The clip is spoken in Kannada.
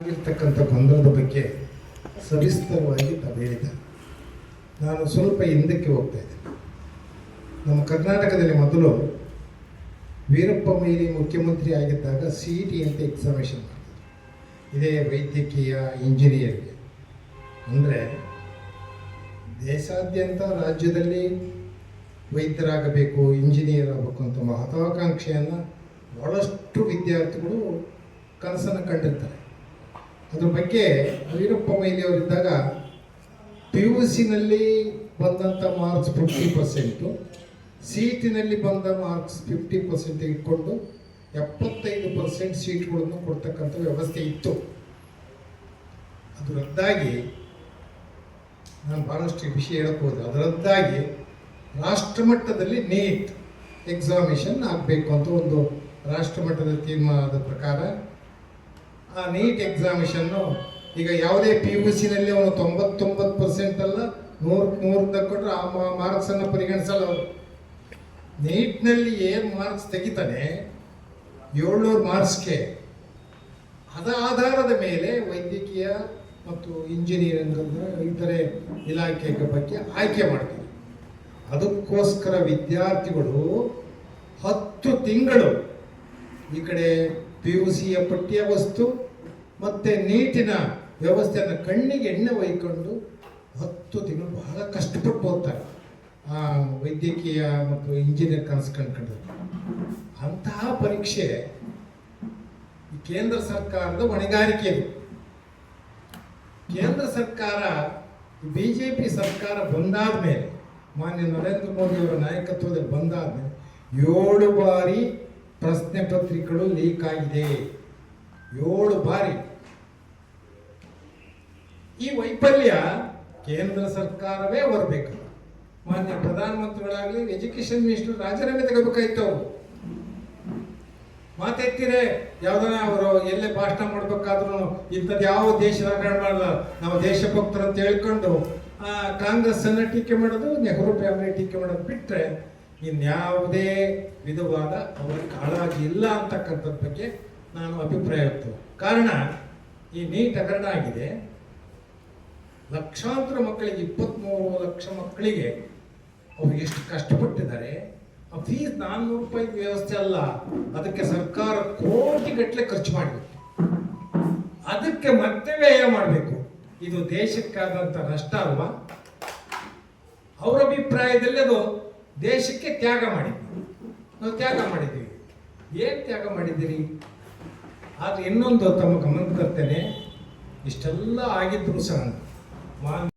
ಇರ್ತಕ್ಕಂಥ ಗೊಂದಲದ ಬಗ್ಗೆ ಸವಿಸ್ತರವಾಗಿ ತಾವು ಹೇಳಿದ್ದಾರೆ. ನಾನು ಸ್ವಲ್ಪ ಹಿಂದಕ್ಕೆ ಹೋಗ್ತಾ ಇದ್ದೇನೆ. ನಮ್ಮ ಕರ್ನಾಟಕದಲ್ಲಿ ಮೊದಲು ವೀರಪ್ಪ ಮೊಯ್ಲಿ ಮುಖ್ಯಮಂತ್ರಿ ಆಗಿದ್ದಾಗ CET ಅಂತ ಎಕ್ಸಾಮಿನೇಷನ್ ಮಾಡ್ತಾರೆ. ಇದೇ ವೈದ್ಯಕೀಯ ಇಂಜಿನಿಯರ್ಗೆ ಅಂದರೆ ದೇಶಾದ್ಯಂತ ರಾಜ್ಯದಲ್ಲಿ ವೈದ್ಯರಾಗಬೇಕು, ಇಂಜಿನಿಯರ್ ಆಗಬೇಕು ಅಂತ ಮಹತ್ವಾಕಾಂಕ್ಷೆಯನ್ನು ಬಹಳಷ್ಟು ವಿದ್ಯಾರ್ಥಿಗಳು ಕನಸನ್ನು ಕಂಡಿರ್ತಾರೆ. ಅದ್ರ ಬಗ್ಗೆ ವೀರಪ್ಪ ಮೊಯ್ಲಿ ಅವರಿದ್ದಾಗ PUCನಲ್ಲಿ ಬಂದಂಥ ಮಾರ್ಕ್ಸ್ 50%, CETನಲ್ಲಿ ಬಂದ ಮಾರ್ಕ್ಸ್ 50% ಇಟ್ಕೊಂಡು 75% ಸೀಟ್ಗಳನ್ನು ಕೊಡ್ತಕ್ಕಂಥ ವ್ಯವಸ್ಥೆ ಇತ್ತು. ಅದು ರದ್ದಾಗಿ, ನಾನು ಭಾಳಷ್ಟು ವಿಷಯ ಹೇಳಕ್ಕೆ ಹೋದೆ, ಅದು ರದ್ದಾಗಿ ರಾಷ್ಟ್ರಮಟ್ಟದಲ್ಲಿ ನೀಟ್ ಎಕ್ಸಾಮಿನೇಷನ್ ಆಗಬೇಕು ಅಂತ ಒಂದು ರಾಷ್ಟ್ರಮಟ್ಟದ ತೀರ್ಮಾನದ ಪ್ರಕಾರ ಆ ನೀಟ್ ಎಕ್ಸಾಮಿನೇಷನ್ನು ಈಗ ಯಾವುದೇ PUCನಲ್ಲಿ ಅವನು 99% ಅಲ್ಲ 100 ತಗೊಂಡ್ರೆ ಆ ಮಾರ್ಕ್ಸನ್ನು ಪರಿಗಣಿಸಲ್ಲ ಅವರು. ನೀಟ್ನಲ್ಲಿ ಏನು ಮಾರ್ಕ್ಸ್ ತೆಗಿತಾನೆ 700 ಮಾರ್ಕ್ಸ್ಗೆ, ಅದರ ಆಧಾರದ ಮೇಲೆ ವೈದ್ಯಕೀಯ ಮತ್ತು ಇಂಜಿನಿಯರಿಂಗ್ ಇತರೆ ಇಲಾಖೆ ಬಗ್ಗೆ ಆಯ್ಕೆ ಮಾಡ್ತಾರೆ. ಅದಕ್ಕೋಸ್ಕರ ವಿದ್ಯಾರ್ಥಿಗಳು 10 ತಿಂಗಳು ಈ ಕಡೆ PUCಯ ಪಠ್ಯ ವಸ್ತು ಮತ್ತು ನೀಟಿನ ವ್ಯವಸ್ಥೆಯನ್ನು ಕಣ್ಣಿಗೆ ಎಣ್ಣೆ ಒಯ್ಕೊಂಡು 10 ತಿಂಗಳು ಬಹಳ ಕಷ್ಟಪಟ್ಟು ಓದ್ತಾರೆ. ವೈದ್ಯಕೀಯ ಮತ್ತು ಇಂಜಿನಿಯರ್ ಕನಸು ಕಂಡ್ಕೊಂಡ್ರೆ ಅಂತಹ ಪರೀಕ್ಷೆ ಈ ಕೇಂದ್ರ ಸರ್ಕಾರದ ಹೊಣೆಗಾರಿಕೆ ಇದು. ಕೇಂದ್ರ ಸರ್ಕಾರ BJP ಸರ್ಕಾರ ಬಂದಾದ ಮೇಲೆ, ಮಾನ್ಯ ನರೇಂದ್ರ ಮೋದಿ ಅವರ ನಾಯಕತ್ವದಲ್ಲಿ ಬಂದಾದ ಮೇಲೆ 7 ಬಾರಿ ಪ್ರಶ್ನೆ ಪತ್ರಿಕೆಗಳು ಲೀಕ್ ಆಗಿದೆ. 7 ಬಾರಿ. ಈ ವೈಫಲ್ಯ ಕೇಂದ್ರ ಸರ್ಕಾರವೇ ಹೊರಬೇಕು. ಮಾನ್ಯ ಪ್ರಧಾನಮಂತ್ರಿಗಳಾಗಲಿ, ಎಜುಕೇಶನ್ ಮಿನಿಸ್ಟರ್ ರಾಜೀನಾಮೆ ತಗೋಬೇಕಾಯ್ತು. ಅವರು ಮಾತೆತ್ತಿರೆ ಯಾವ್ದಾನ ಅವರು ಎಲ್ಲೇ ಭಾಷಣ ಮಾಡ್ಬೇಕಾದ್ರೂ ಇಂಥದ್ದು ಯಾವ ದೇಶದ ಹಗರಣ ಮಾಡಲ್ಲ, ನಾವು ದೇಶಭಕ್ತರು ಅಂತ ಹೇಳ್ಕೊಂಡು ಕಾಂಗ್ರೆಸ್ ಅನ್ನ ಟೀಕೆ ಮಾಡೋದು, ನೆಹರು ಫ್ಯಾಮಿಲಿ ಟೀಕೆ ಮಾಡೋದು ಬಿಟ್ಟರೆ ಇನ್ಯಾವುದೇ ವಿಧವಾದ ಅವರ ಕಾಳಜಿ ಇಲ್ಲ ಅಂತಕ್ಕಂಥದ್ರ ಬಗ್ಗೆ ನಾನು ಅಭಿಪ್ರಾಯ ವ್ಯಕ್ತ. ಕಾರಣ ಈ ನೀಟ್ ಹಗರಣ ಆಗಿದೆ. ಲಕ್ಷಾಂತರ ಮಕ್ಕಳಿಗೆ, 23 ಲಕ್ಷ ಮಕ್ಕಳಿಗೆ ಅವ್ರು ಎಷ್ಟು ಕಷ್ಟಪಟ್ಟಿದ್ದಾರೆ. ಆ ಫೀಸ್ 400 ರೂಪಾಯಿ ವ್ಯವಸ್ಥೆ ಅಲ್ಲ, ಅದಕ್ಕೆ ಸರ್ಕಾರ ಕೋಟಿಗಟ್ಟಲೆ ಖರ್ಚು ಮಾಡಬೇಕು. ಅದಕ್ಕೆ ಮತ್ತೆ ವ್ಯಯ ಮಾಡಬೇಕು. ಇದು ದೇಶಕ್ಕಾದಂಥ ನಷ್ಟ ಅಲ್ವಾ? ಅವರ ಅಭಿಪ್ರಾಯದಲ್ಲಿ ಅದು ದೇಶಕ್ಕೆ ತ್ಯಾಗ ಮಾಡಿದ್ವಿ. ನಾವು ತ್ಯಾಗ ಮಾಡಿದ್ದೀವಿ. ಏನು ತ್ಯಾಗ ಮಾಡಿದ್ದೀರಿ? ಆದರೆ ಇನ್ನೊಂದು ತಮ್ಮ ಗಮನಕ್ಕೆ ತರ್ತೇನೆ, ಇಷ್ಟೆಲ್ಲ ಆಗಿದ್ರು ಸಹ